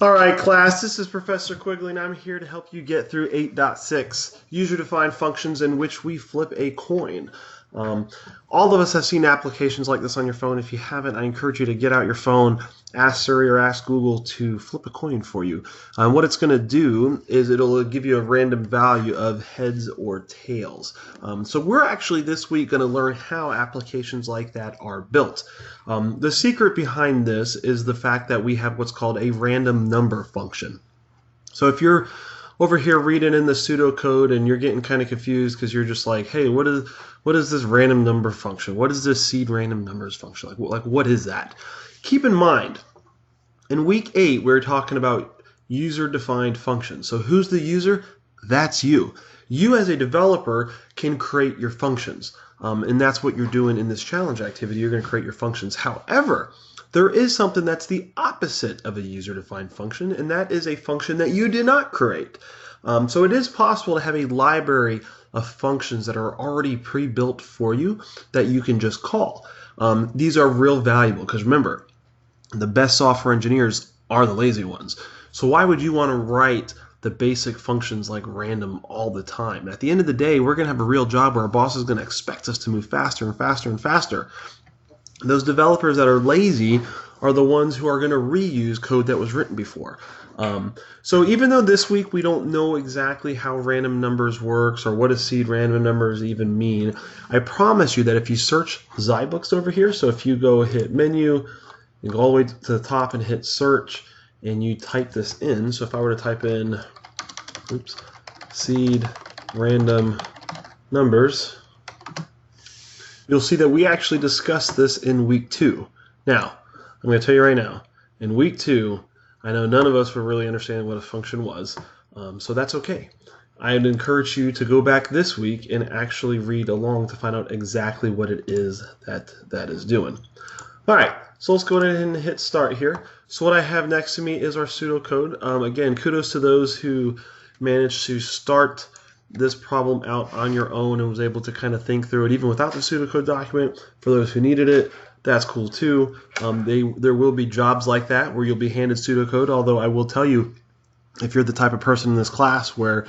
Alright class, this is Professor Quigley and I'm here to help you get through 8.6, user-defined functions in which we flip a coin. All of us have seen applications like this on your phone. If you haven't, I encourage you to get out your phone, ask Siri or ask Google to flip a coin for you. What it's going to do is it'll give you a random value of heads or tails. So we're actually this week going to learn how applications like that are built. The secret behind this is the fact that we have what's called a random number function. So if you're over here reading in the pseudocode and you're getting kind of confused because you're just like, hey, what is this random number function? What is this seed random numbers function? Like what is that? Keep in mind, in week 8, we're talking about user-defined functions. So who's the user? That's you. You as a developer can create your functions. And that's what you're doing in this challenge activity. You're going to create your functions. However, there is something that's the opposite of a user-defined function, and that is a function that you did not create. So it is possible to have a library of functions that are already pre-built for you that you can just call. These are real valuable because remember, the best software engineers are the lazy ones. So why would you want to write the basic functions like random all the time? At the end of the day, we're going to have a real job where our boss is going to expect us to move faster and faster and faster. Those developers that are lazy are the ones who are going to reuse code that was written before. So even though this week we don't know exactly how random numbers works or what does seed random numbers even mean, I promise you that if you search Zybooks over here, so if you go hit menu, you go all the way to the top and hit search, and you type this in. So if I were to type in, seed random numbers, you'll see that we actually discussed this in week 2. Now, I'm going to tell you right now, in week 2, I know none of us were really understanding what a function was, so that's okay. I'd encourage you to go back this week and actually read along to find out exactly what it is that is doing. All right, so let's go ahead and hit start here. So what I have next to me is our pseudocode. Again, kudos to those who managed to start this problem out on your own and was able to kind of think through it even without the pseudocode document. For those who needed it, that's cool too. There will be jobs like that where you'll be handed pseudocode, although I will tell you, if you're the type of person in this class where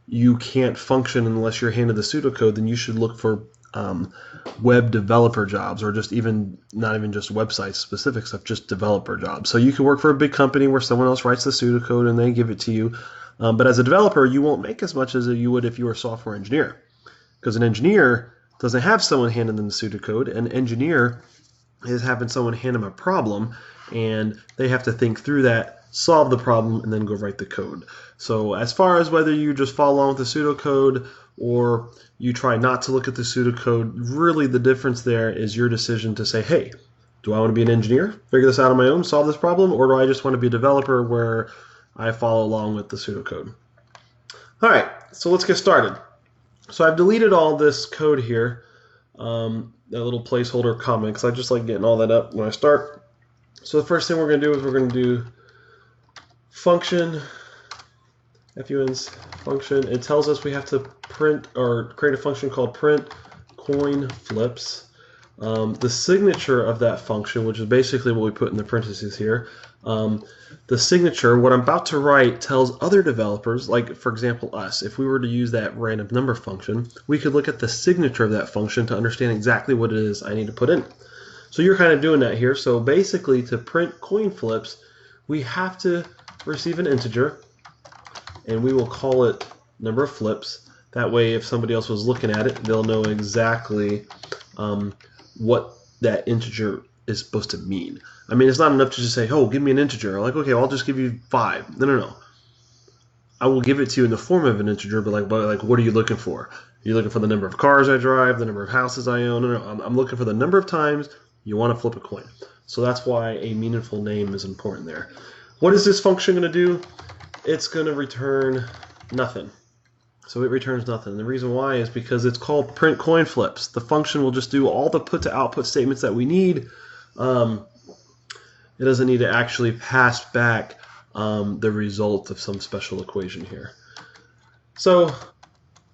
you can't function unless you're handed the pseudocode, then you should look for web developer jobs, or just not even just website specific stuff, just developer jobs. So you can work for a big company where someone else writes the pseudocode and they give it to you. But as a developer, you won't make as much as you would if you were a software engineer, because an engineer doesn't have someone handing them the pseudocode. An engineer is having someone hand them a problem, and they have to think through that, solve the problem, and then go write the code. So as far as whether you just follow along with the pseudocode or you try not to look at the pseudocode, really the difference there is your decision to say, hey, do I want to be an engineer, figure this out on my own, solve this problem, or do I just want to be a developer where I follow along with the pseudocode? All right, so let's get started. So I've deleted all this code here, that little placeholder comment, because I just like getting all that up when I start. So the first thing we're going to do is we're going to do function, fun's function. It tells us we have to print or create a function called print coin flips. The signature of that function, which is basically what we put in the parentheses here, the signature, what I'm about to write, tells other developers, like for example us, if we were to use that random number function, we could look at the signature of that function to understand exactly what it is I need to put in. So you're kind of doing that here. So basically, to print coin flips, we have to receive an integer, and we will call it number of flips. That way, if somebody else was looking at it, they'll know exactly what that integer is supposed to mean. I mean, it's not enough to just say, oh, give me an integer. Like, okay, well, I'll just give you 5. No. I will give it to you in the form of an integer, but like what are you looking for? Are you looking for the number of cars I drive, the number of houses I own? No. I'm looking for the number of times you want to flip a coin. So that's why a meaningful name is important there. What is this function going to do? It's going to return nothing. So it returns nothing. And the reason why is because it's called print coin flips. The function will just do all the put to output statements that we need. It doesn't need to actually pass back the result of some special equation here. So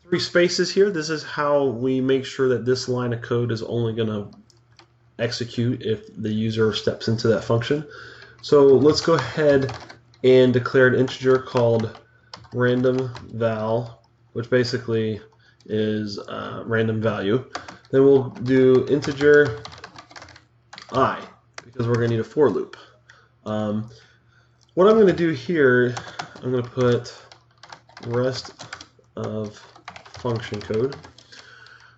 3 spaces here. This is how we make sure that this line of code is only going to execute if the user steps into that function. So let's go ahead and declare an integer called random val, which basically is random value. Then we'll do integer I, because we're going to need a for loop. What I'm going to do here, I'm going to put rest of function code.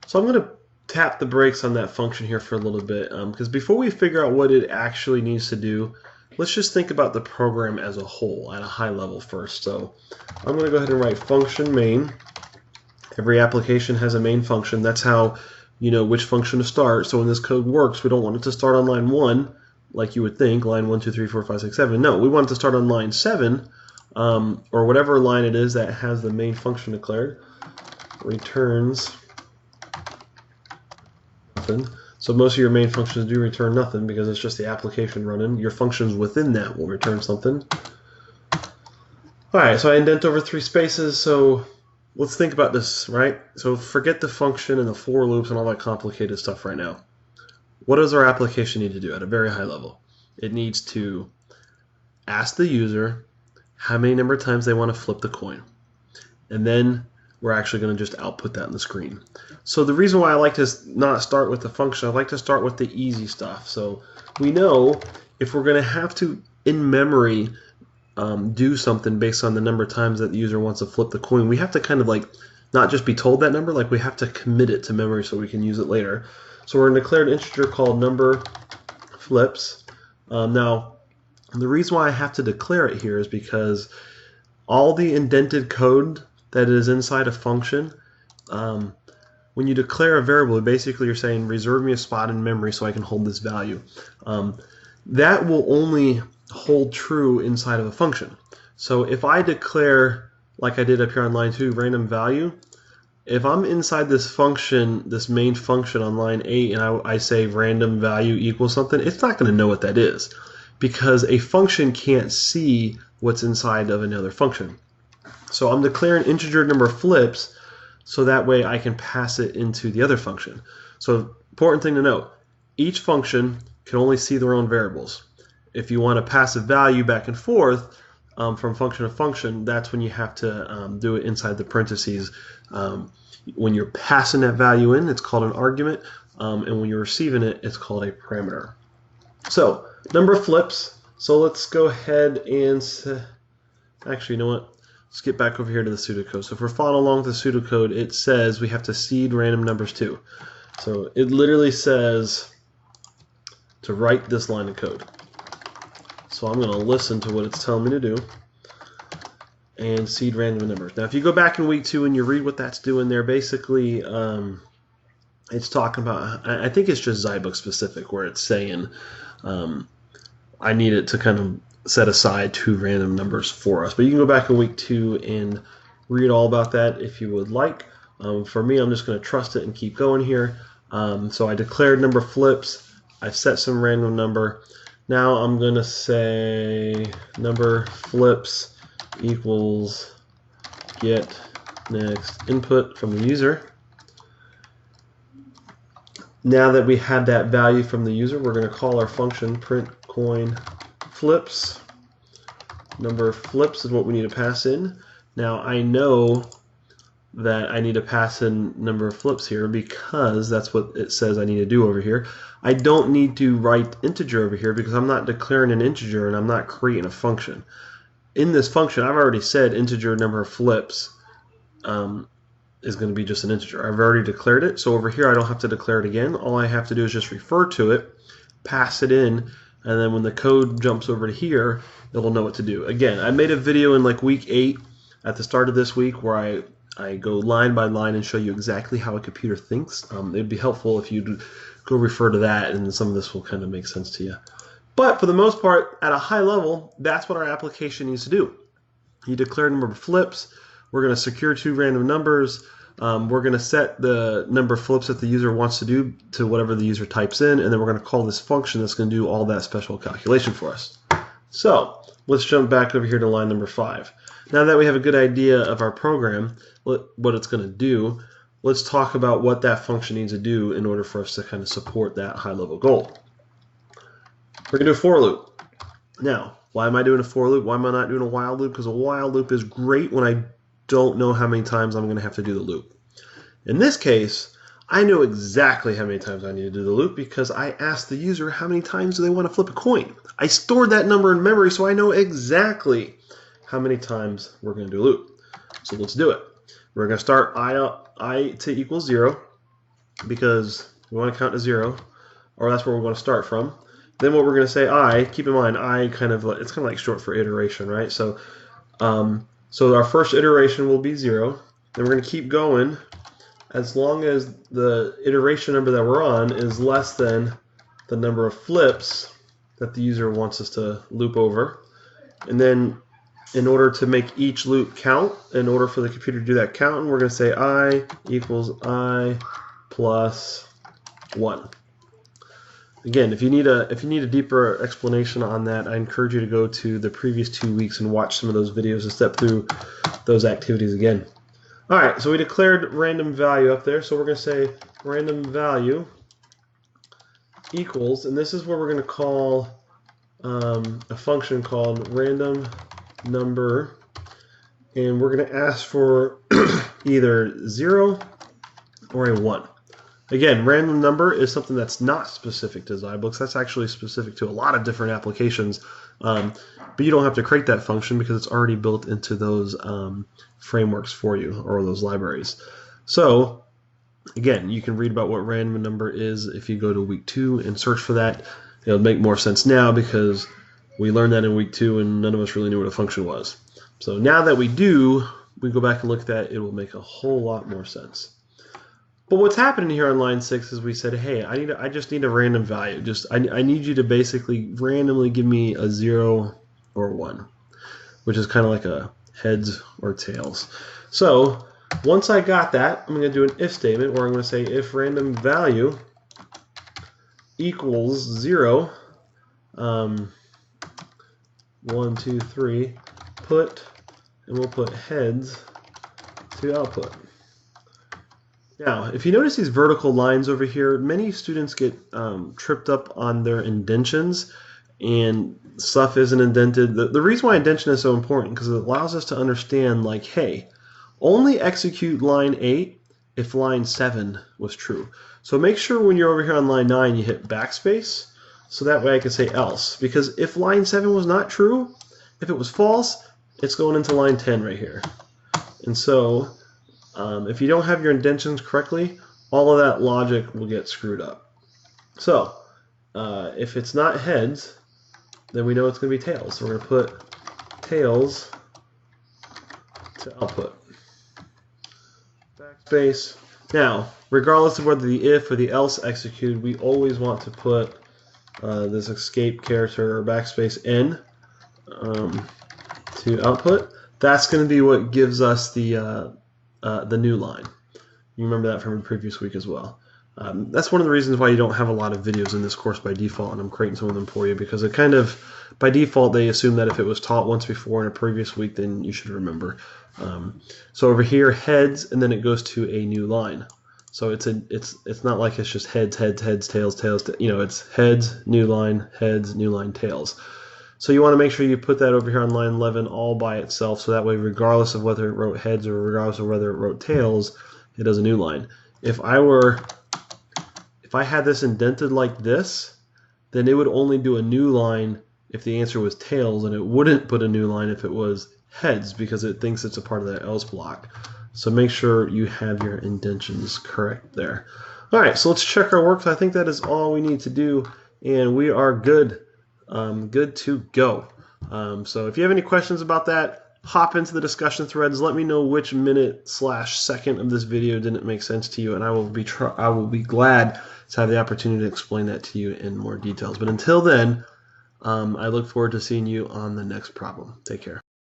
So I'm going to tap the brakes on that function here for a little bit, because before we figure out what it actually needs to do, let's just think about the program as a whole at a high level first. So I'm going to go ahead and write function main. Every application has a main function. That's how you know which function to start. So when this code works, we don't want it to start on line 1 like you would think, line 1, 2, 3, 4, 5, 6, 7. No, we want it to start on line 7, or whatever line it is that has the main function declared. Returns nothing. So most of your main functions do return nothing because it's just the application running. Your functions within that will return something. Alright, so I indent over 3 spaces, so let's think about this, right? So forget the function and the for loops and all that complicated stuff right now. What does our application need to do at a very high level? It needs to ask the user how many number of times they want to flip the coin. And then we're actually going to just output that on the screen. So the reason why I like to not start with the function, I like to start with the easy stuff. So we know if we're going to have to, in memory, do something based on the number of times that the user wants to flip the coin, we have to kind of like not just be told that number, like we have to commit it to memory so we can use it later. So we're going to declare an integer called number flips. Now, the reason why I have to declare it here is because all the indented code that is inside a function, when you declare a variable, basically you're saying reserve me a spot in memory so I can hold this value. That will only hold true inside of a function. So if I declare, like I did up here on line 2, random value, if I'm inside this function, this main function on line 8, and I say random value equals something, it's not going to know what that is because a function can't see what's inside of another function. So I'm declaring integer number flips so that way I can pass it into the other function. So important thing to note, each function can only see their own variables. If you want to pass a value back and forth from function to function, that's when you have to do it inside the parentheses. When you're passing that value in, it's called an argument, and when you're receiving it, it's called a parameter. So number of flips. So let's go ahead and actually, you know what? Let's get back over here to the pseudocode. So if we're following along with the pseudocode, it says we have to seed random numbers too. So it literally says to write this line of code. So I'm going to listen to what it's telling me to do and seed random numbers. Now if you go back in week 2 and you read what that's doing there, basically it's talking about, I think it's just Zybook specific, where it's saying I need it to kind of set aside 2 random numbers for us. But you can go back in week 2 and read all about that if you would like. For me, I'm just going to trust it and keep going here. So I declared number flips. I've set some random number. Now I'm going to say number flips equals get next input from the user. Now that we have that value from the user, we're going to call our function print coin flips. Number of flips is what we need to pass in. Now I know that I need to pass in number of flips here because that's what it says I need to do over here. I don't need to write integer over here because I'm not declaring an integer and I'm not creating a function. In this function, I've already said integer number of flips is going to be just an integer. I've already declared it, so over here I don't have to declare it again. All I have to do is just refer to it, pass it in, and then when the code jumps over to here, it'll know what to do. Again, I made a video in like week 8 at the start of this week where I go line by line and show you exactly how a computer thinks. It'd be helpful if you'd go refer to that, and some of this will kind of make sense to you. But for the most part, at a high level, that's what our application needs to do. You declare number of flips. We're going to secure 2 random numbers. We're going to set the number of flips that the user wants to do to whatever the user types in, and then we're going to call this function that's going to do all that special calculation for us. So let's jump back over here to line number 5. Now that we have a good idea of our program, what it's going to do, let's talk about what that function needs to do in order for us to kind of support that high-level goal. We're going to do a for loop. Now, Why am I doing a for loop? Why am I not doing a while loop? Because a while loop is great when I don't know how many times I'm going to have to do the loop. In this case, I know exactly how many times I need to do the loop because I asked the user how many times do they want to flip a coin. I stored that number in memory, so I know exactly how many times we're going to do a loop. So let's do it. We're going to start I to equal 0 because we want to count to 0, or that's where we're going to start from. Then what we're going to say keep in mind it's kind of like short for iteration, right? So our first iteration will be 0. Then we're going to keep going as long as the iteration number that we're on is less than the number of flips that the user wants us to loop over. And then in order to make each loop count, in order for the computer to do that counting, we're going to say I equals I plus 1. Again, if you need a deeper explanation on that, I encourage you to go to the previous 2 weeks and watch some of those videos and step through those activities again. All right, so we declared random value up there, so we're going to say random value equals, and this is where we're going to call a function called random number, and we're going to ask for either 0 or a 1. Again, random number is something that's not specific to Zybooks. That's actually specific to a lot of different applications, but you don't have to create that function because it's already built into those frameworks for you, or those libraries. So again, you can read about what random number is if you go to week 2 and search for that. It'll make more sense now because we learned that in week 2 and none of us really knew what a function was. So now that we do, we go back and look at that, it will make a whole lot more sense. But what's happening here on line 6 is we said, hey, I just need a random value. I need you to basically randomly give me a 0 or 1, which is kind of like a heads or tails. So once I got that, I'm going to do an if statement where I'm going to say if random value equals 0, 1, 2, 3, and we'll put heads to output. Now, if you notice these vertical lines over here, many students get tripped up on their indentions, and stuff isn't indented. The reason why indentation is so important because it allows us to understand, like, hey, only execute line 8 if line 7 was true. So make sure when you're over here on line 9, you hit backspace, so that way I can say else. Because if line 7 was not true, if it was false, it's going into line 10 right here. And so if you don't have your indentions correctly, all of that logic will get screwed up. So if it's not heads, then we know it's going to be tails. So we're going to put tails to output. Backspace. Now, regardless of whether the if or the else executed, we always want to put this escape character or backspace n to output. That's going to be what gives us the new line. You remember that from the previous week as well. That's one of the reasons why you don't have a lot of videos in this course by default, and I'm creating some of them for you because it kind of, by default, they assume that if it was taught once before in a previous week, then you should remember. So over here, heads, and then it goes to a new line. So it's not like it's just heads, tails, you know, it's heads, new line, tails. So you want to make sure you put that over here on line 11 all by itself, so that way, regardless of whether it wrote heads or regardless of whether it wrote tails, it does a new line. If I had this indented like this, then it would only do a new line if the answer was tails, and it wouldn't put a new line if it was heads because it thinks it's a part of that else block. So make sure you have your indentions correct there. All right, so let's check our work. I think that is all we need to do, and we are good. Good to go. So if you have any questions about that, hop into the discussion threads. Let me know which minute/second of this video didn't make sense to you, and I will be glad to have the opportunity to explain that to you in more details. But until then, I look forward to seeing you on the next problem. Take care.